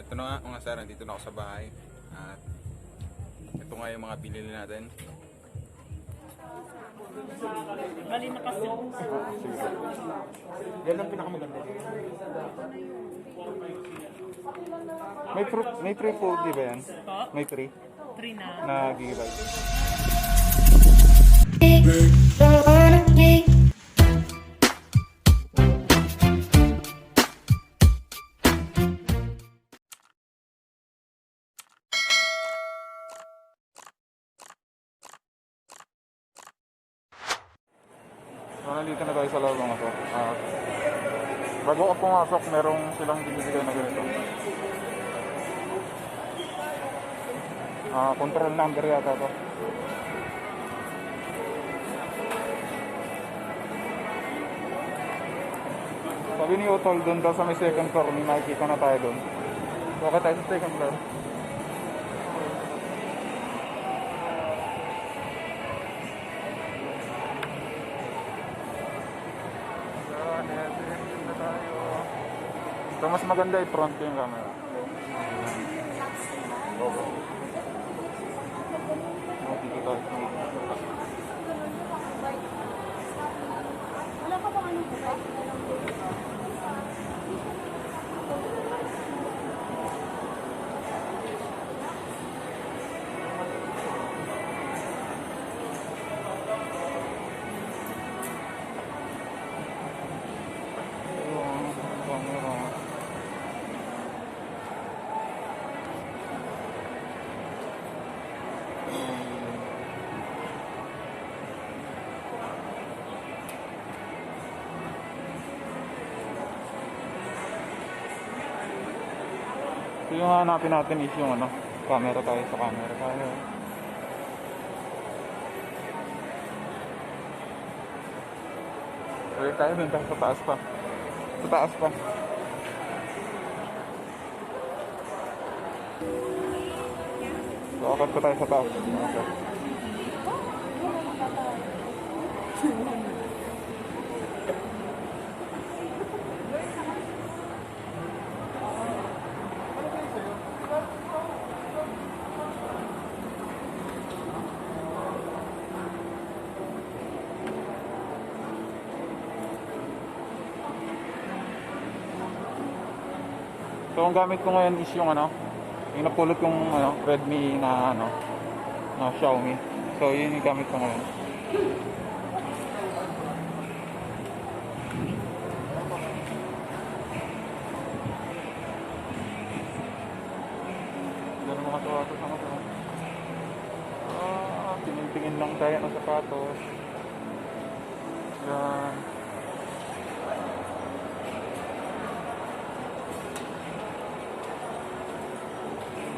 Ito na nga mga sir, nandito na ako sa bahay. At ito nga yung mga binili natin. Bali na kasi. Yan ang pinakamaganda. May free food, di ba yan? May free 3 na. na giveaway. So, nandito na tayo sa loob mga sir. Bago ako pumasok, merong silang binibigay na ganito. Control number yata to. Sabi ni Utol, doon daw sa may second floor, may makikita na tayo doon. Bakit tayo sa second floor? So, mas maganda i-front yung camera. Dito tayo. Wala ka bang ano buka? So, yung hanapin natin is yung camera tayo sa camera tayo. Ulit tayo dun tayo sa taas pa. Sa taas pa. So, akad pa tayo sa taas. Okay. So, ang gamit ko ngayon is yung yung napulot kong Redmi na na Xiaomi. So, yun yung gamit ko ngayon. Ganun mga sapatos naman ito. Tingin-tingin lang tayo ng sapatos. Yan.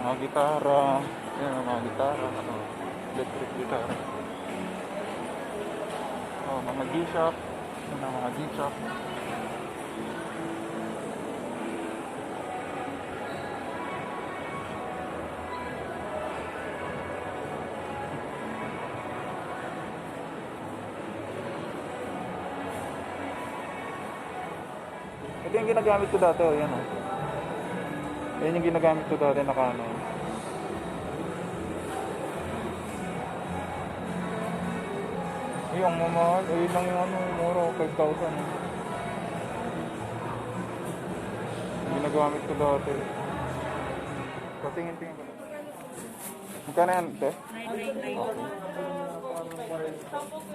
Mga gitara, yan mga gitara, electric gitara. Mga G-Shock, yan mga G-Shock. Ito yung ginagamit ko dati, yan Yan yung ginagamit ko dati na Canon. Yung mamahal, ayun lang yung mura, 5,000. Yung ginagamit ko dati. Patingin-tingin ko. Magkano yan, te? 999.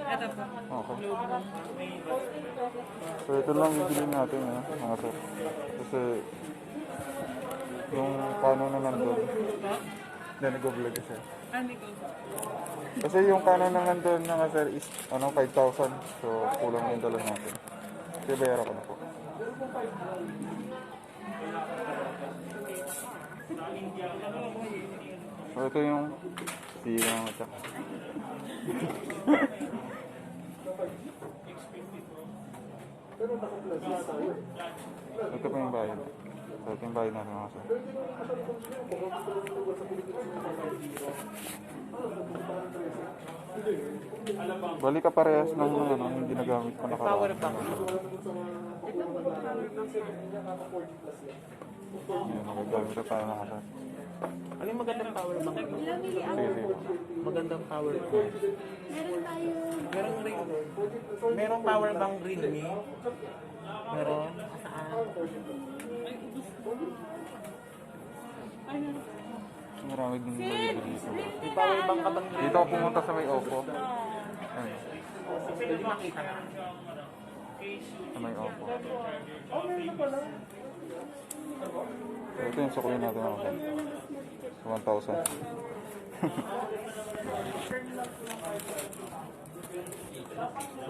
Ito po. Okay. So ito lang yung bilhin natin, mga sir. Kasi yung Canon na nandun, na nag-vlog siya. Kasi yung Canon na nandun nga sir is 5,000. So kulang yung dala natin. Kaya bayaran ko na po. So ito yung siga ng mata. Ito pa yung bayan. So ito yung bayan natin mga sir. Balik ka parehas ng yung ginagamit ko na Power bank. Yan, magagamit na tayo mga sir. Ano yung magandang power bank? Sige, sige. Magandang power bank. Merong ring. Merong power bank ring ni. Meron. Saan? Marami din dito. May power bank ka bang Dito ako pumunta sa may Oppo. Ayun, Pwede makita na. sa may Oppo. Ito yung sukulin natin mga sir. 1,000.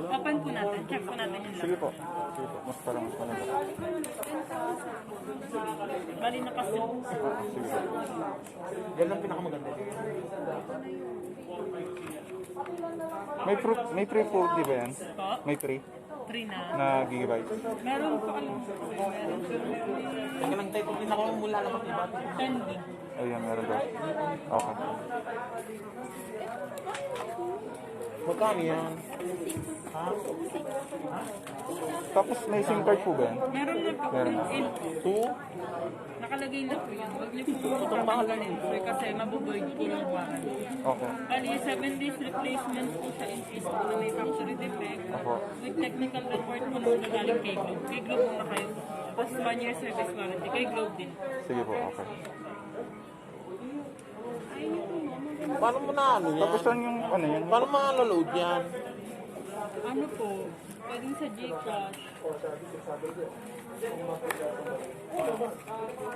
Open po natin. Check po natin yung Sige po. Sige po. Mas parang ano ba? bali na kasi. Sige po. Yan ang pinakamaganda. May free food, di ba yan? Po? May free 3 na. na gigabyte. Meron po alam po. Meron po. Teka lang tayo. Hindi na ako mula lang sa iba. 10 gig. Ayan, meron daw. Okay. Magkano yan? Ha? Tapos may SIM card po ba yan? Meron na po. Meron na. Two? Nakalagay na po yun. Huwag niyo po papagaling. Kasi mabuboy po ng warranty. Okay. Bali, 7 days replacement po sa in case po na may factory defect. Opo. With technical report po nung nagaling kay Globe. Kay Globe po na kayo. Tapos 1 year service warranty. Kay Globe din. Sige po, okay. Paano mo na ano yan? Tapos saan yung ano yan? Paano ma-load yan? Ano po? Pwedeng sa Gcash.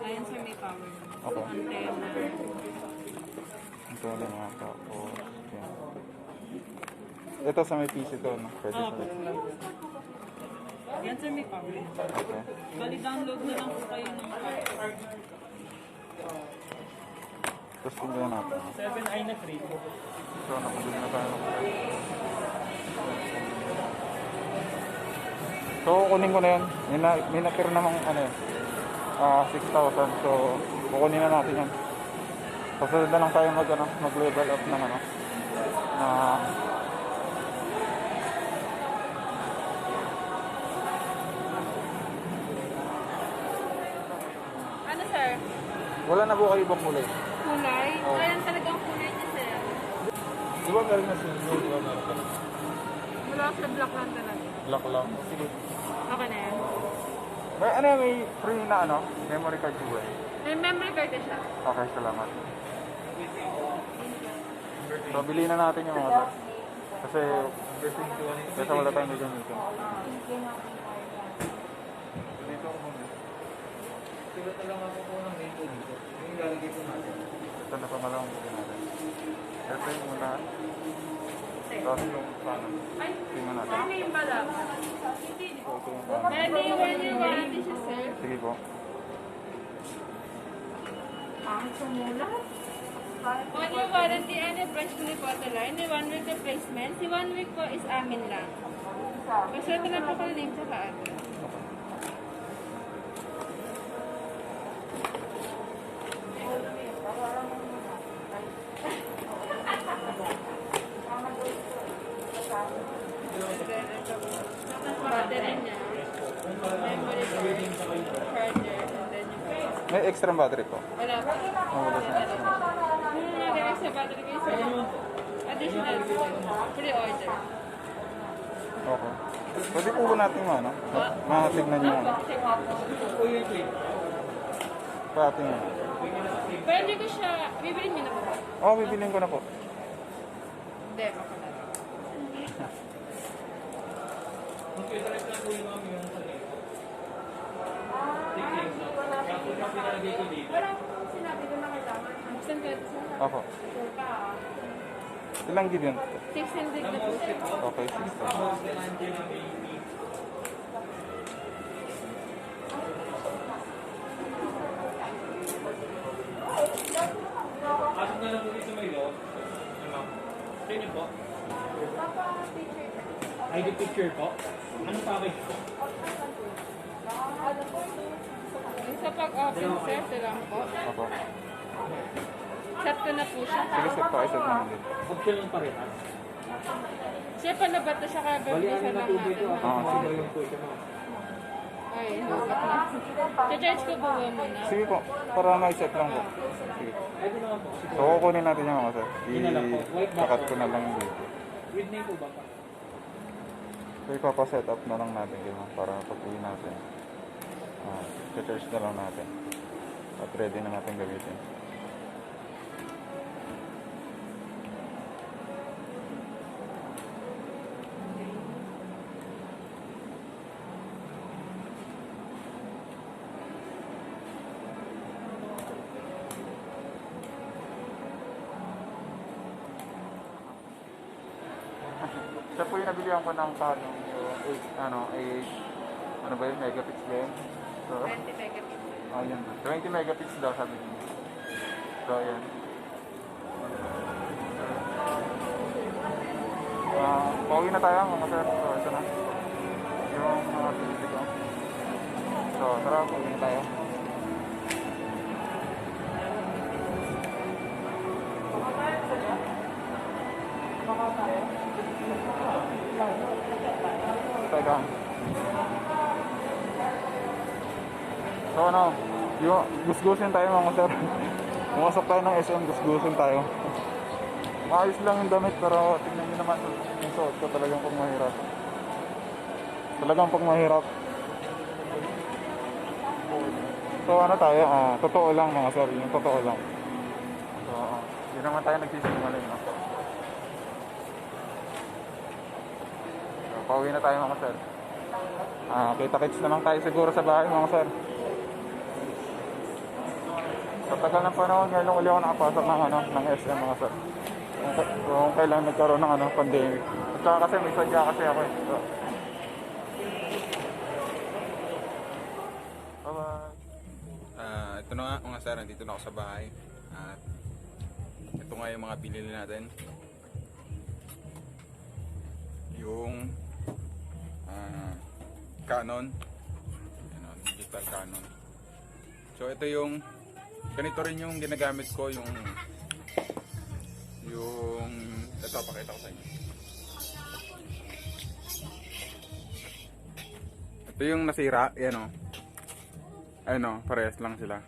Ayan sa may power. Okay. Antenna. Ito lang nga. Tapos, yan. Ito sa may PC to, no? Pwede sa may Yan sa may power. Okay. Bali, download na lang po kayo ng power. Tapos tingnan natin. 7i na free. So, nakabili na tayo. So, kukunin ko na yan. May nakira namang ano yan. 6,000. So, kukunin na natin yan. Kasunod na lang tayo mag-level up ng ano. Na Ano, sir? wala na po kayo ibang kulay. Kulay? Oo. Ayan talagang kulay niya, sir. Di ba galing na silver? Di ba meron ka? Wala sa black lang talaga. Black lang. Sige. Okay na yan. May free na ano? Memory card po eh. May memory card na siya. Okay, salamat. So, bilhin na natin yung mga to. Kasi wala tayong gagamitin. Dito ako muna. Ito na pamalang bilhin natin. Ito yung muna. Tapos yung kanan. Tingnan natin. Ano yung bala? Ito yung kanan. May 1 year warranty siya, sir. Sige po. Ang sumulat? 1 year warranty and a branch ko po ito line. May 1 week replacement. Si 1 week po is amin lang. Kasi ito na po kung name sa atin. Battery niya. Memory card. Charger. And then yung price. May extra battery po. Wala po. Wala sa extra. May extra battery kayo sa additional pre-order. Okay. Pwede po ba natin ano? Matignan nyo ano? Check natin. Pati nyo. Pwede ko siya, bibilin niyo na po. Oo, bibilin ko na po. Hindi, ako na. Wala po sinabi ko na kailangan. Saan ka ito sa Ako. Ilang gig yun? 600 na po siya. Okay, 6,000. Pasok na lang po dito may loob. Sa inyo po? ID picture po? Anong package po? Sa pag-open, sir, ito lang po. Ako. Set ko na po siya. Sige, set pa. Set naman din. Option lang parehas. Siya palabat na siya kagad Bali, isa ano na lang po dito? natin. Ah, Ano yung po ito na? Okay, hugot na. Charge ko po ba muna? Sige po, para ma-set lang po. Sige. So, kukunin natin yung mga sir. I-cut ko na lang yung dito. With name po ba? So, ipapaset up na lang natin yun para pag-uwi natin. Charge na lang natin. At ready na natin gamitin. Siya po yung nabilihan ko ng Canon, yung 8, ano ba yun, megapixel ba yun? So, 20 megapixels. Yun. 20 megapixels daw sabi niya. So, ayan. Pauwi na tayo mga sir. So, ito na. Yung mga pinili ko. So, tara, pauwi na tayo. Teka. So ano, yung gusgusin tayo mga sir. Pumasok tayo ng SM, gusgusin tayo. Maayos lang yung damit pero tingnan nyo naman yung suot ko talagang pag mahirap. Talagang pag mahirap. So ano tayo, totoo lang mga sir, yung totoo lang. So, hindi naman tayo nagsisinungaling. Pauwi na tayo mga sir. Kita-kits na lang tayo siguro sa bahay mga sir. Sa tagal ng panahon, ngayon uli ako nakapasok ng SM mga sir. Kung kailan nagkaroon ng pandemic. At saka kasi may sadya kasi ako eh. So, bye-bye. Ito na nga mga sir, nandito na ako sa bahay. At ito nga yung mga binili natin. Yung Canon, digital Canon. So ito yung ganito rin yung ginagamit ko, yung ito, pakita ko sa inyo. Ito yung Nasira, yan o. Ayun o, parehas lang sila.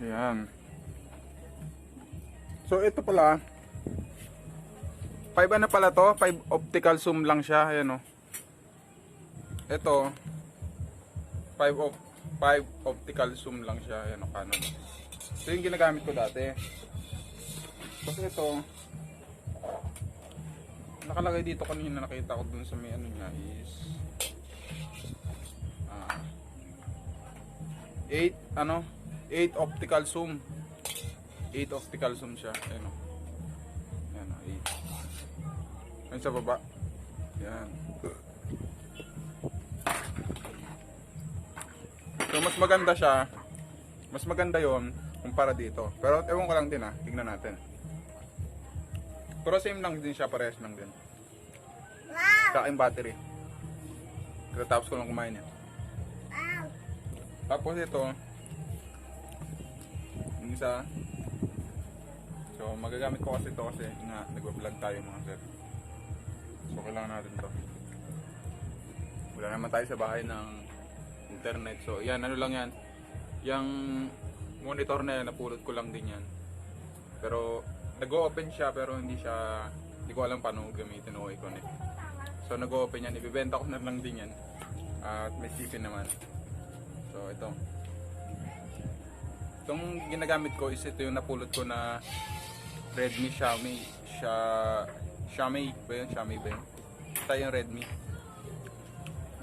Yan. So ito pala 5 ano pala to? 5 optical zoom lang siya, ayan o. Ito 5 optical zoom lang siya, ayan o, Canon. Ito yung ginagamit ko dati. Kasi ito nakalagay dito kanina, nakita ko dun sa may ano niya is 8 optical zoom. 8 optical zoom siya, ayan o. Ayan o, 8. Ayan sa baba. Yan. So mas maganda siya. Mas maganda yon kumpara dito. Pero ewan ko lang din tignan natin. Pero same lang din siya, parehas lang din. Sa aking battery. Tapos ko lang kumain yan. Tapos ito yung isa. So magagamit ko kasi ito kasi nga nagwa-vlog tayo mga sir. So kailangan natin to. Wala naman tayo sa bahay ng internet. So yan, ano lang yan. Yung monitor na yan, napulot ko lang din yan. Pero nag-open siya pero hindi ko alam paano gamitin o i-connect. So nag-open yan, ibibenta ko na lang din yan. At may shipping naman. So ito. Itong ginagamit ko is ito yung napulot ko na Redmi Xiaomi ba yun? Ito yung Redmi.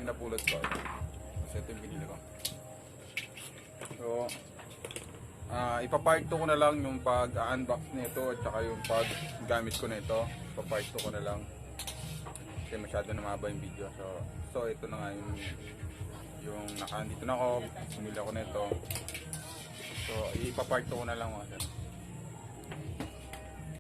Yung napulot ko. Kasi ito yung binili ko. So, ipapart 2 ko na lang yung pag-unbox nito at saka yung pag-gamit ko nito. Ipapart 2 ko na lang. Kasi masyado na mahaba yung video. So ito na nga yung naka-andito na ako. Sumili ako nito. So, ipapart 2 ko na lang mga sir.